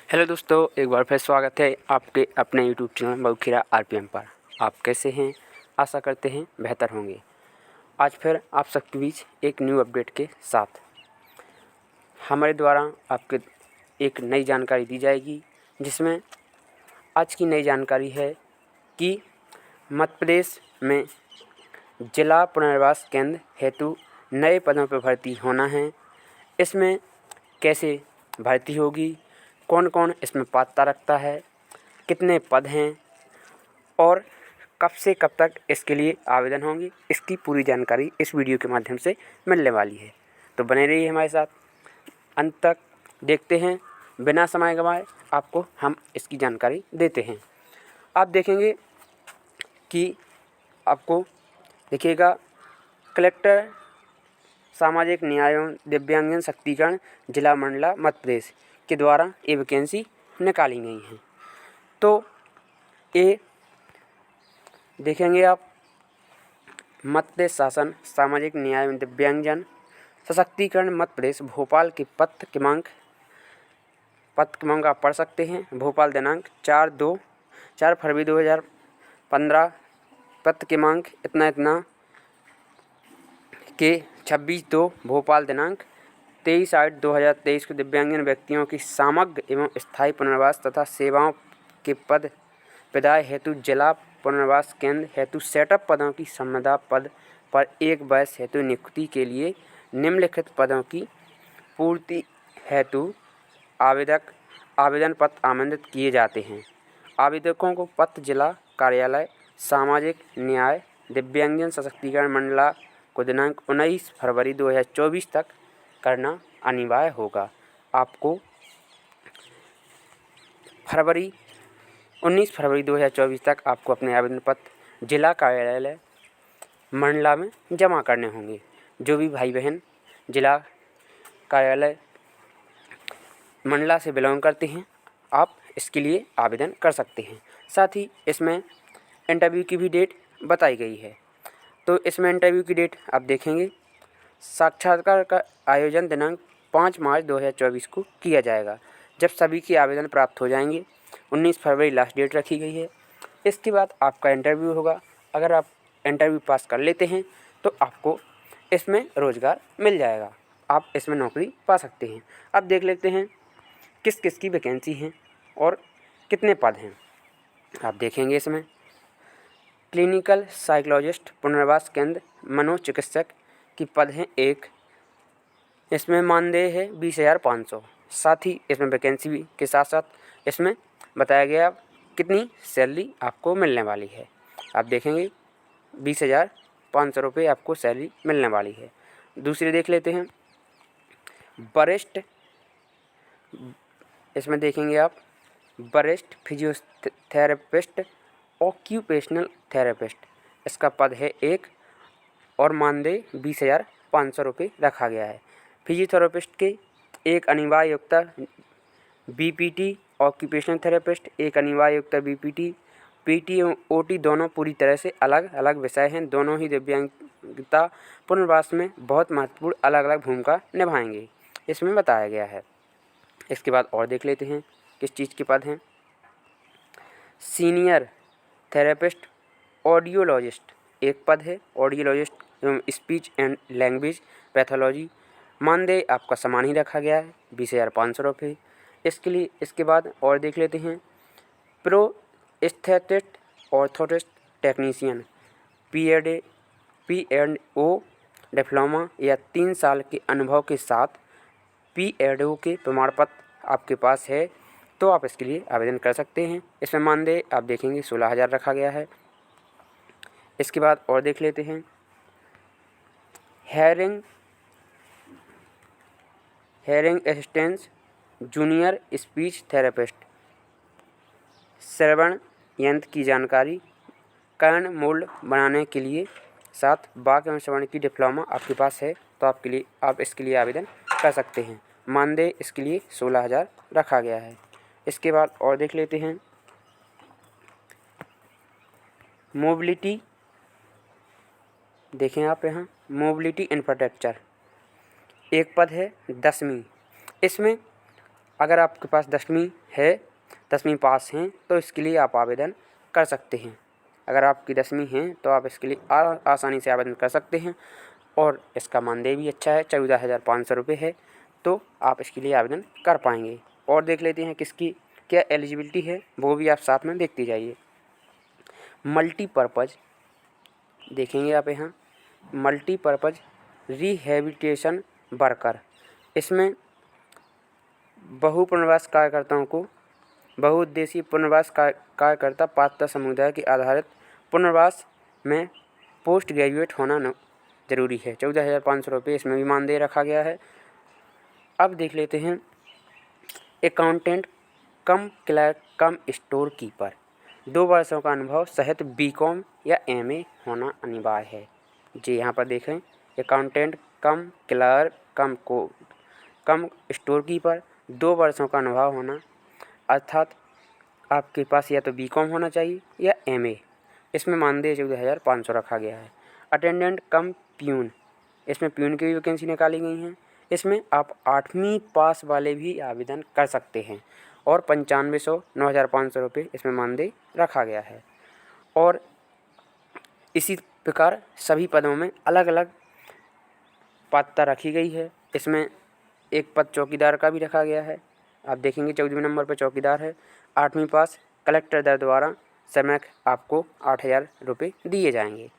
Hello दोस्तों, एक बार फिर स्वागत है आपके अपने यूट्यूब चैनल बहुखीरा आरपीएम पर। आप कैसे हैं? आशा करते हैं बेहतर होंगे। आज फिर आप सबके बीच एक न्यू अपडेट के साथ हमारे द्वारा आपके एक नई जानकारी दी जाएगी, जिसमें आज की नई जानकारी है कि मध्य प्रदेश में जिला पुनर्वास केंद्र हेतु नए पदों पर भर्ती होना है। इसमें कैसे भर्ती होगी, कौन कौन इसमें पात्रता रखता है, कितने पद हैं और कब से कब तक इसके लिए आवेदन होंगे, इसकी पूरी जानकारी इस वीडियो के माध्यम से मिलने वाली है। तो बने रहिए हमारे साथ, अंत तक देखते हैं। बिना समय गंवाए आपको हम इसकी जानकारी देते हैं। आप देखेंगे कि आपको देखिएगा, कलेक्टर सामाजिक न्याय एवं दिव्यांगजन सशक्तिकरण जिला मंडला मध्य प्रदेश के द्वारा ये वैकेंसी निकाली गई हैं। तो ये देखेंगे आप, मध्य प्रदेश शासन सामाजिक न्याय एवं दिव्यांगजन सशक्तिकरण मध्य प्रदेश भोपाल की पद क्रमांक आप पढ़ सकते हैं। भोपाल दिनांक 4 फरवरी 2015, पद क्रमांक इतना के 26/2 भोपाल दिनांक 23/8/2023 को दिव्यांगजन व्यक्तियों की समग्र एवं स्थायी पुनर्वास तथा सेवाओं के पद विदाई हेतु जिला पुनर्वास केंद्र हेतु सेटअप पदों की संविदा पद पर एक वर्ष हेतु नियुक्ति के लिए निम्नलिखित पदों की पूर्ति हेतु आवेदन पत्र आमंत्रित किए जाते हैं। आवेदकों को पत्र जिला कार्यालय सामाजिक न्याय दिव्यांगजन सशक्तिकरण मंडला को दिनांक 19 फरवरी 2024 तक करना अनिवार्य होगा। आपको 19 फरवरी 2024 तक आपको अपने आवेदन पत्र जिला कार्यालय मंडला में जमा करने होंगे। जो भी भाई बहन जिला कार्यालय मंडला से बिलोंग करते हैं, आप इसके लिए आवेदन कर सकते हैं। साथ ही इसमें इंटरव्यू की भी डेट बताई गई है। तो इसमें इंटरव्यू की डेट आप देखेंगे, साक्षात्कार का आयोजन दिनांक 5 मार्च 2024 को किया जाएगा, जब सभी के आवेदन प्राप्त हो जाएंगे। 19 फरवरी लास्ट डेट रखी गई है। इसके बाद आपका इंटरव्यू होगा। अगर आप इंटरव्यू पास कर लेते हैं तो आपको इसमें रोज़गार मिल जाएगा, आप इसमें नौकरी पा सकते हैं। अब देख लेते हैं किस किस की वैकेंसी हैं और कितने पद हैं। आप देखेंगे इसमें क्लिनिकल साइकोलॉजिस्ट पुनर्वास केंद्र मनोचिकित्सक की पद हैं 1। इसमें मानदेय है 20,500। साथ ही इसमें वैकेंसी भी के साथ साथ इसमें बताया गया कितनी सैलरी आपको मिलने वाली है। आप देखेंगे 20,500 रुपये आपको सैलरी मिलने वाली है। दूसरे देख लेते हैं वरिष्ठ, इसमें देखेंगे आप वरिष्ठ फिजियोथेरेपिस्ट ऑक्यूपेशनल थेरेपिस्ट, इसका पद है 1 और मानदेय 20,500 रुपये रखा गया है। फिजियोथेरेपिस्ट के एक अनिवार्य योग्यता बीपीटी ऑक्यूपेशनल थेरेपिस्ट, एक अनिवार्य योग्यता बीपीटी, पीटी एवं ओटी दोनों पूरी तरह से अलग अलग विषय हैं। दोनों ही दिव्यांगता पुनर्वास में बहुत महत्वपूर्ण अलग अलग भूमिका निभाएंगे, इसमें बताया गया है। इसके बाद और देख लेते हैं किस चीज़ के पद हैं। सीनियर थेरेपिस्ट ऑडियोलॉजिस्ट एक पद है, ऑडियोलॉजिस्ट एवं स्पीच एंड लैंग्वेज पैथोलॉजी, मानदेय आपका समान ही रखा गया है 20,500 रुपये। इसके बाद और देख लेते हैं प्रोस्थेटिस्ट ऑर्थोटिस्ट टेक्नीशियन पी.एड.ओ डिप्लोमा या 3 साल के अनुभव के साथ पी.एड.ओ के प्रमाण पत्र आपके पास है तो आप इसके लिए आवेदन कर सकते हैं। इसमें मानदेय आप देखेंगे 16,000 रखा गया है। इसके बाद और देख लेते हैं hearing assistance junior speech therapist, श्रवण यंत्र की जानकारी कर्ण मोल्ड बनाने के लिए साथ वाक एवं श्रवण की डिप्लोमा आपके पास है तो आप इसके लिए आवेदन कर सकते हैं। मानदेय इसके लिए 16,000 रखा गया है। इसके बाद और देख लेते हैं मोबिलिटी, देखें आप यहाँ मोबिलिटी इंफ्रास्ट्रक्चर एक पद है 10वीं। इसमें अगर आपके पास 10वीं है, 10वीं पास हैं, तो इसके लिए आप आवेदन कर सकते हैं। अगर आपकी 10वीं है तो आप इसके लिए आसानी से आवेदन कर सकते हैं और इसका मानदेय भी अच्छा है, 14,500 रुपये है, तो आप इसके लिए आवेदन कर पाएंगे। और देख लेते हैं किसकी क्या एलिजिबिलिटी है, वो भी आप साथ में देखते जाइए। मल्टीपर्पज़ देखेंगे आप यहाँ, मल्टीपर्पज़ रिहेबिलिटेशन वर्कर, इसमें बहुपुनर्वास कार्यकर्ताओं को बहुउद्देशीय पुनर्वास कार्यकर्ता पात्रता समुदाय के आधारित पुनर्वास में पोस्ट ग्रेजुएट होना जरूरी है। 14,500 रुपये इसमें भी मानदेय रखा गया है। अब देख लेते हैं अकाउंटेंट कम क्लर्क कम स्टोर कीपर, 2 वर्षों का अनुभव सहित बीकॉम या एमए होना अनिवार्य है। जी यहाँ पर देखें, अकाउंटेंट कम क्लर्क कम स्टोर कीपर, 2 वर्षों का अनुभव होना, अर्थात आपके पास या तो बीकॉम होना चाहिए या एमए। इसमें मानदेय 14,500 रखा गया है। अटेंडेंट कम प्यून, इसमें प्यून की भी वैकेंसी निकाली गई हैं। इसमें आप 8वीं पास वाले भी आवेदन कर सकते हैं और 9500 9,500 रुपये इसमें मानदेय रखा गया है। और इसी प्रकार सभी पदों में अलग अलग पात्रता रखी गई है। इसमें एक पद चौकीदार का भी रखा गया है। आप देखेंगे 14वें नंबर पर चौकीदार है, 8वीं पास, कलेक्टर दर द्वारा समय आपको 8,000 रुपये दिए जाएंगे।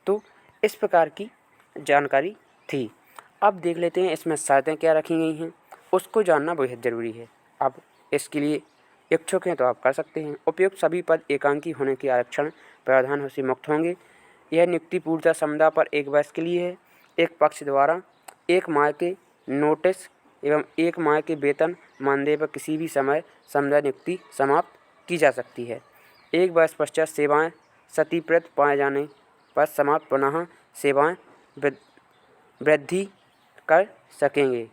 तो इस प्रकार की जानकारी थी। अब देख लेते हैं इसमें शर्तें क्या रखी गई हैं, उसको जानना बेहद ज़रूरी है। अब इसके लिए इच्छुक हैं तो आप कर सकते हैं। उपयुक्त सभी पद एकांकी होने के आरक्षण प्रावधान से मुक्त होंगे। यह नियुक्ति पूर्णतः समुदाय पर 1 वर्ष के लिए है। एक पक्ष द्वारा 1 माह के नोटिस एवं 1 माह के वेतन मानदेय पर किसी भी समय समुदाय नियुक्ति समाप्त की जा सकती है। 1 वर्ष पश्चात सेवाएं क्षतिप्रद पाए जाने पर समाप्त पुनः सेवाएं वृद्धि कर सकेंगे।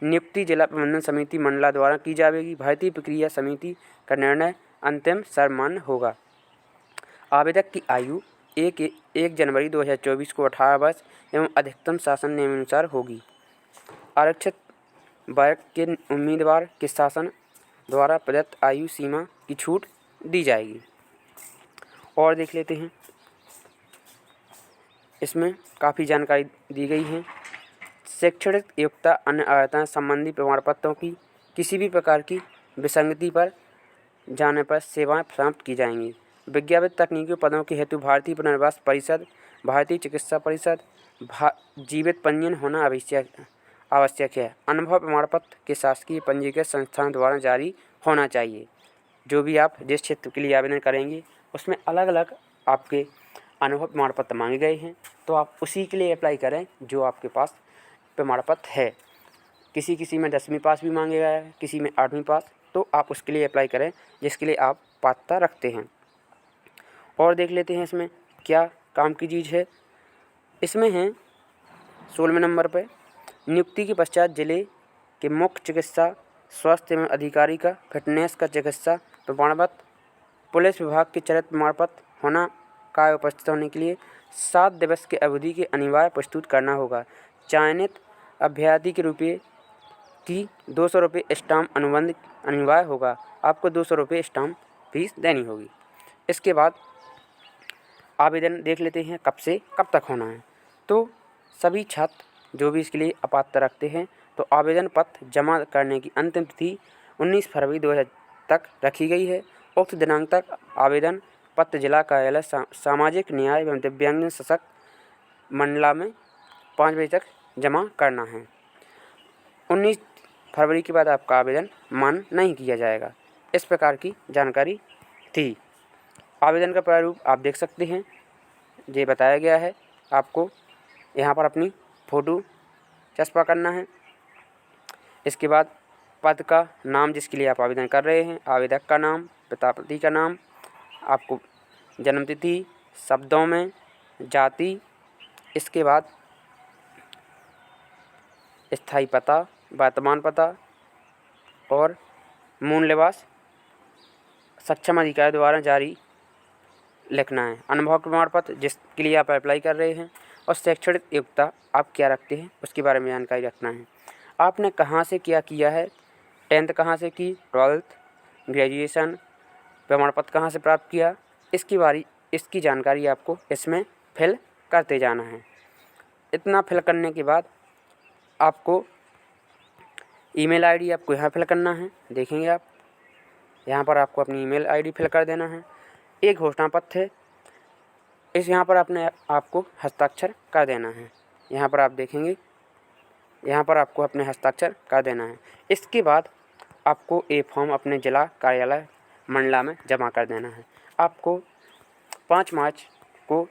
नियुक्ति जिला प्रबंधन समिति मंडला द्वारा की जाएगी। भर्ती प्रक्रिया समिति का निर्णय अंतिम सर्वमान्य होगा। आवेदक की आयु 1 जनवरी 2024 को 18 वर्ष एवं अधिकतम शासन नियमानुसार होगी। आरक्षित वर्ग के उम्मीदवार के शासन द्वारा प्रदत्त आयु सीमा की छूट दी जाएगी। और देख लेते हैं, इसमें काफ़ी जानकारी दी गई है। शैक्षणिक योग्यता अन्य अर्हताएं संबंधी प्रमाण पत्रों की किसी भी प्रकार की विसंगति पर जाने पर सेवाएं समाप्त की जाएंगी। विज्ञापित तकनीकी पदों के हेतु भारतीय पुनर्वास परिषद, भारतीय चिकित्सा परिषद, जीवित पंजीयन होना आवश्यक है। अनुभव प्रमाण पत्र के शासकीय पंजीकृत संस्थान द्वारा जारी होना चाहिए। जो भी आप जिस क्षेत्र के लिए आवेदन करेंगे उसमें अलग अलग आपके अनुभव प्रमाण पत्र मांगे गए हैं, तो आप उसी के लिए अप्लाई करें जो आपके पास प्रमाण पत्र है। किसी में 10वीं पास भी मांगे गया है, किसी में 8वीं पास, तो आप उसके लिए अप्लाई करें जिसके लिए आप पात्रता रखते हैं। और देख लेते हैं इसमें क्या काम की चीज़ है। इसमें है 16वें नंबर पर, नियुक्ति के पश्चात जिले के मुख्य चिकित्सा स्वास्थ्य एवं अधिकारी का फिटनेस का चिकित्सा प्रमाण पत्र, पुलिस विभाग के चरित्र प्रमाण पत्र होना कार्य उपस्थित होने के लिए 7 दिवस की अवधि के अनिवार्य प्रस्तुत करना होगा। चयनित अभ्यर्थी के रुपये की 200 रुपये स्टाम्प अनुबंध अनिवार्य होगा। आपको 200 रुपये स्टाम्प फीस देनी होगी। इसके बाद आवेदन देख लेते हैं कब से कब तक होना है। तो सभी छात्र जो भी इसके लिए अपात्रता रखते हैं तो आवेदन पत्र जमा करने की अंतिम तिथि 19 फरवरी 2000 तक रखी गई है। उक्त दिनांक तक आवेदन पत्र जिला कार्यालय सामाजिक न्याय एवं दिव्यांगजन सशक्त मंडला में 5 बजे तक जमा करना है। 19 फरवरी के बाद आपका आवेदन मान्य नहीं किया जाएगा। इस प्रकार की जानकारी थी। आवेदन का प्रारूप आप देख सकते हैं, ये बताया गया है। आपको यहाँ पर अपनी फ़ोटो चस्पा करना है। इसके बाद पद का नाम जिसके लिए आप आवेदन कर रहे हैं, आवेदक का नाम, पिता पति का नाम, आपको जन्मतिथि शब्दों में, जाति, इसके बाद स्थायी पता, वर्तमान पता और मूल निवास सक्षम अधिकारी द्वारा जारी लिखना है। अनुभव प्रमाण पत्र जिसके लिए आप अप्लाई कर रहे हैं और शैक्षणिक योग्यता आप क्या रखते हैं उसके बारे में जानकारी रखना है। आपने कहाँ से क्या किया है 10th कहाँ से की, 12th, ग्रेजुएशन, प्रमाण पत्र कहाँ से प्राप्त किया, इसकी जानकारी आपको इसमें फिल करते जाना है। इतना फिल करने के बाद आपको ईमेल आईडी आपको यहाँ फिल करना है। देखेंगे आप यहाँ पर आपको अपनी ईमेल आईडी फिल कर देना है। एक घोषणा पत्र है, इस यहाँ पर आपको हस्ताक्षर कर देना है। यहाँ पर आप देखेंगे, यहाँ पर आपको अपने हस्ताक्षर कर देना है। इसके बाद आपको ये फॉर्म अपने जिला कार्यालय मंडला में जमा कर देना है। आपको 5 मार्च को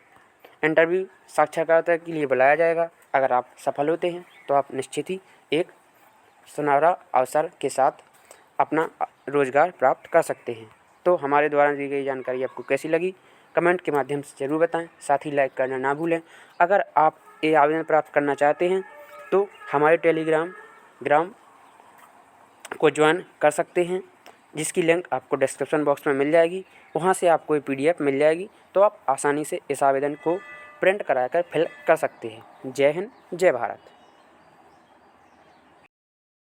इंटरव्यू साक्षात्कार के लिए बुलाया जाएगा। अगर आप सफल होते हैं तो आप निश्चित ही एक सुनहरा अवसर के साथ अपना रोज़गार प्राप्त कर सकते हैं। तो हमारे द्वारा दी गई जानकारी आपको कैसी लगी, कमेंट के माध्यम से ज़रूर बताएं। साथ ही लाइक करना ना भूलें। अगर आप ये आवेदन प्राप्त करना चाहते हैं तो हमारे टेलीग्राम को ज्वाइन कर सकते हैं, जिसकी लिंक आपको डिस्क्रिप्शन बॉक्स में मिल जाएगी। वहाँ से आपको ये PDF मिल जाएगी, तो आप आसानी से इस आवेदन को प्रिंट कराकर फिल कर सकते हैं। जय हिंद, जय भारत।